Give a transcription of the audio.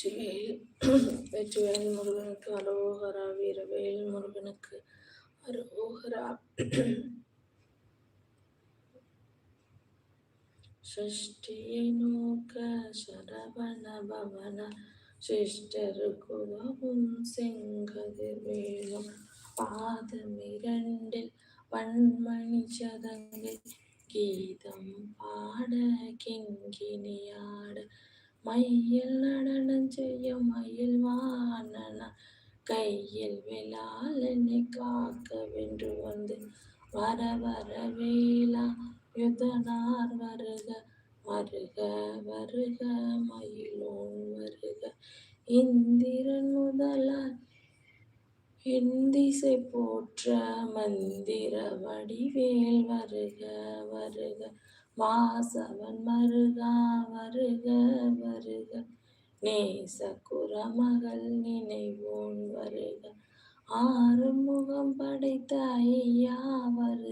வெற்றிவேல் வெற்றிவேல் முருகனுக்கு அரோகரா. வீரவேல் முருகனுக்கு அரோகரா. சஷ்டியை நோக்க சரவண பவன சிஷ்டருக்கு உதவும் செங்கதிர்வேலும் பாதமிரண்டில் வன்மணி சதங்கை கீதம் பாட கிங்கினியாட மையில் நடனம் செய்யும் மயில் வாணன கையில் வேளாளனை காக்க வென்று வந்து வர வர வேளா யுதனார் வருக வருக வருக மயிலோன் வருக இந்திரன் முதலாய் எந்திசை போற்ற மந்திர வடிவேல் வருக வருக வாசவன் மருகா வருக வருக நேச குரமகள் நினைவோன் வருக ஆறுமுகம் படைத்த ஐயா வருக